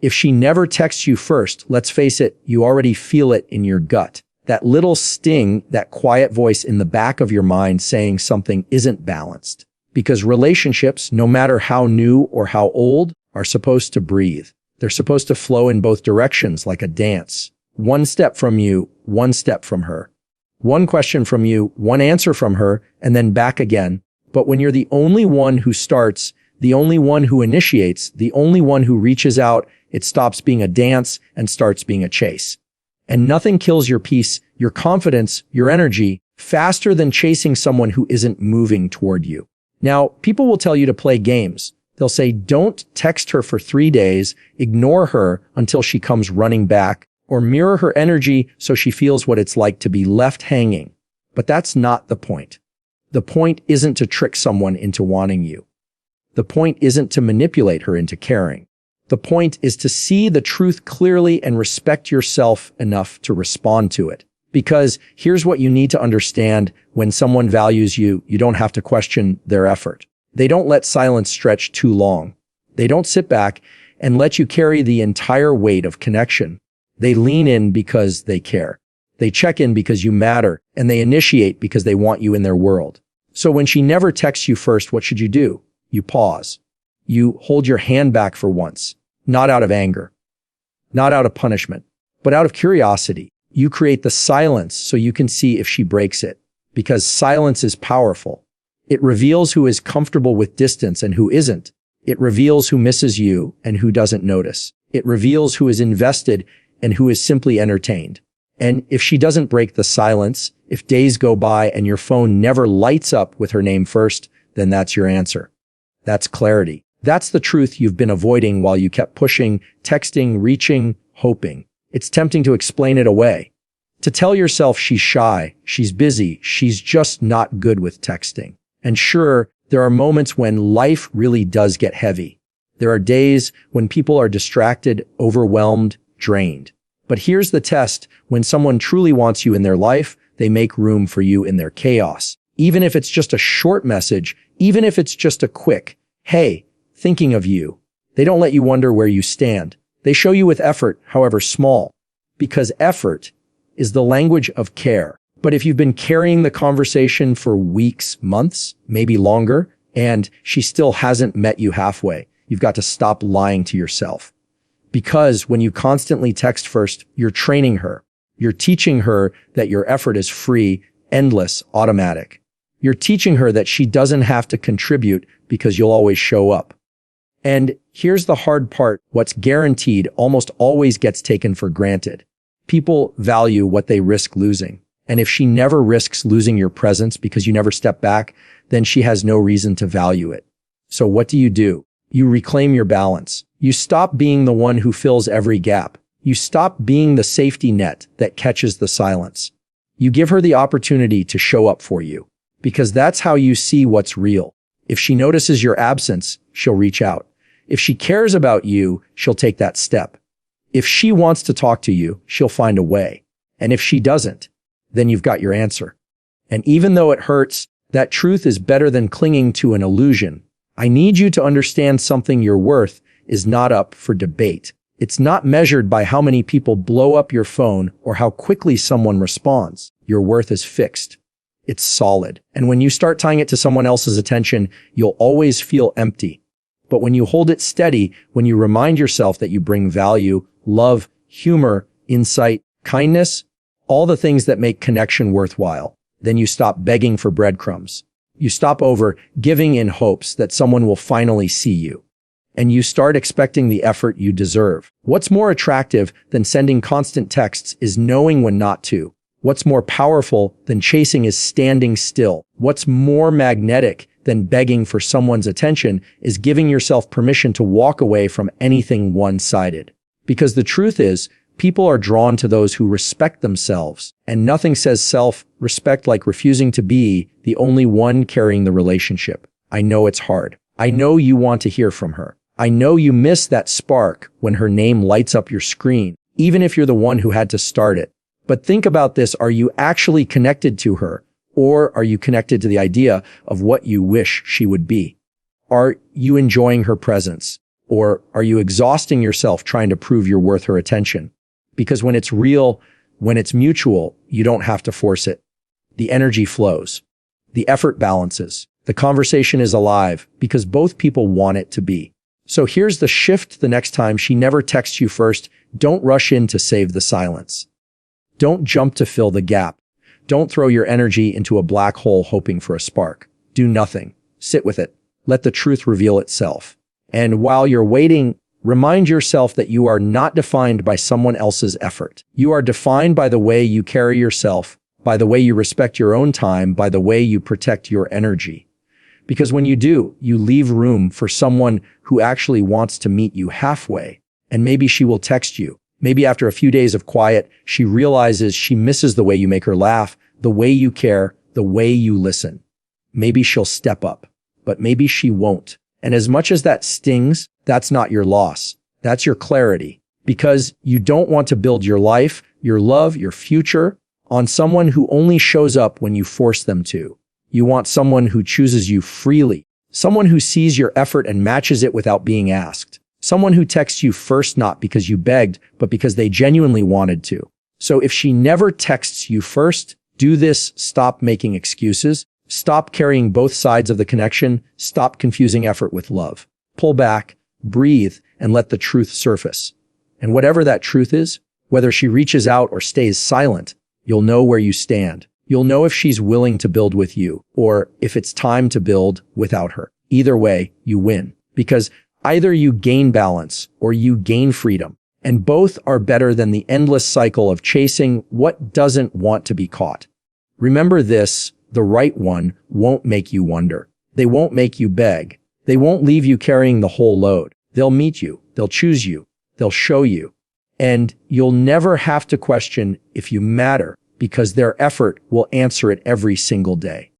If she never texts you first, let's face it, you already feel it in your gut. That little sting, that quiet voice in the back of your mind saying something isn't balanced. Because relationships, no matter how new or how old, are supposed to breathe. They're supposed to flow in both directions like a dance. One step from you, one step from her. One question from you, one answer from her, and then back again. But when you're the only one who starts, the only one who initiates, the only one who reaches out, it stops being a dance and starts being a chase. And nothing kills your peace, your confidence, your energy faster than chasing someone who isn't moving toward you. Now, people will tell you to play games. They'll say, don't text her for 3 days, ignore her until she comes running back, or mirror her energy so she feels what it's like to be left hanging. But that's not the point. The point isn't to trick someone into wanting you. The point isn't to manipulate her into caring. The point is to see the truth clearly and respect yourself enough to respond to it. Because here's what you need to understand: when someone values you, you don't have to question their effort. They don't let silence stretch too long. They don't sit back and let you carry the entire weight of connection. They lean in because they care. They check in because you matter, and they initiate because they want you in their world. So when she never texts you first, what should you do? You pause. You hold your hand back for once, not out of anger, not out of punishment, but out of curiosity. You create the silence so you can see if she breaks it, because silence is powerful. It reveals who is comfortable with distance and who isn't. It reveals who misses you and who doesn't notice. It reveals who is invested and who is simply entertained. And if she doesn't break the silence, if days go by and your phone never lights up with her name first, then that's your answer. That's clarity. That's the truth you've been avoiding while you kept pushing, texting, reaching, hoping. It's tempting to explain it away. To tell yourself she's shy, she's busy, she's just not good with texting. And sure, there are moments when life really does get heavy. There are days when people are distracted, overwhelmed, drained. But here's the test: when someone truly wants you in their life, they make room for you in their chaos. Even if it's just a short message, even if it's just a quick, "Hey, thinking of you." They don't let you wonder where you stand. They show you with effort, however small, because effort is the language of care. But if you've been carrying the conversation for weeks, months, maybe longer, and she still hasn't met you halfway, you've got to stop lying to yourself. Because when you constantly text first, you're training her. You're teaching her that your effort is free, endless, automatic. You're teaching her that she doesn't have to contribute because you'll always show up. And here's the hard part: what's guaranteed almost always gets taken for granted. People value what they risk losing. And if she never risks losing your presence because you never step back, then she has no reason to value it. So what do? You reclaim your balance. You stop being the one who fills every gap. You stop being the safety net that catches the silence. You give her the opportunity to show up for you, because that's how you see what's real. If she notices your absence, she'll reach out. If she cares about you, she'll take that step. If she wants to talk to you, she'll find a way. And if she doesn't, then you've got your answer. And even though it hurts, that truth is better than clinging to an illusion. I need you to understand something: your worth is not up for debate. It's not measured by how many people blow up your phone or how quickly someone responds. Your worth is fixed. It's solid. And when you start tying it to someone else's attention, you'll always feel empty. But when you hold it steady, when you remind yourself that you bring value, love, humor, insight, kindness, all the things that make connection worthwhile, then you stop begging for breadcrumbs. You stop over giving in hopes that someone will finally see you. And you start expecting the effort you deserve. What's more attractive than sending constant texts is knowing when not to. What's more powerful than chasing is standing still. What's more magnetic than begging for someone's attention is giving yourself permission to walk away from anything one-sided. Because the truth is, people are drawn to those who respect themselves, and nothing says self-respect like refusing to be the only one carrying the relationship. I know it's hard. I know you want to hear from her. I know you miss that spark when her name lights up your screen, even if you're the one who had to start it. But think about this: are you actually connected to her, or are you connected to the idea of what you wish she would be? Are you enjoying her presence, Or are you exhausting yourself trying to prove you're worth her attention? Because when it's real, when it's mutual, you don't have to force it. The energy flows. The effort balances. The conversation is alive because both people want it to be. So here's the shift the next time she never texts you first. Don't rush in to save the silence. Don't jump to fill the gap. Don't throw your energy into a black hole hoping for a spark. Do nothing. Sit with it. Let the truth reveal itself. And while you're waiting, remind yourself that you are not defined by someone else's effort. You are defined by the way you carry yourself, by the way you respect your own time, by the way you protect your energy. Because when you do, you leave room for someone who actually wants to meet you halfway. And maybe she will text you. Maybe after a few days of quiet, she realizes she misses the way you make her laugh, the way you care, the way you listen. Maybe she'll step up, but maybe she won't. And as much as that stings, that's not your loss. That's your clarity. Because you don't want to build your life, your love, your future on someone who only shows up when you force them to. You want someone who chooses you freely. Someone who sees your effort and matches it without being asked. Someone who texts you first not because you begged, but because they genuinely wanted to. So if she never texts you first, do this. Stop making excuses. Stop carrying both sides of the connection. Stop confusing effort with love. Pull back, breathe, and let the truth surface. And whatever that truth is, whether she reaches out or stays silent, you'll know where you stand. You'll know if she's willing to build with you or if it's time to build without her. Either way, you win. Because either you gain balance or you gain freedom. And both are better than the endless cycle of chasing what doesn't want to be caught. Remember this, the right one won't make you wonder. They won't make you beg. They won't leave you carrying the whole load. They'll meet you. They'll choose you. They'll show you. And you'll never have to question if you matter because their effort will answer it every single day.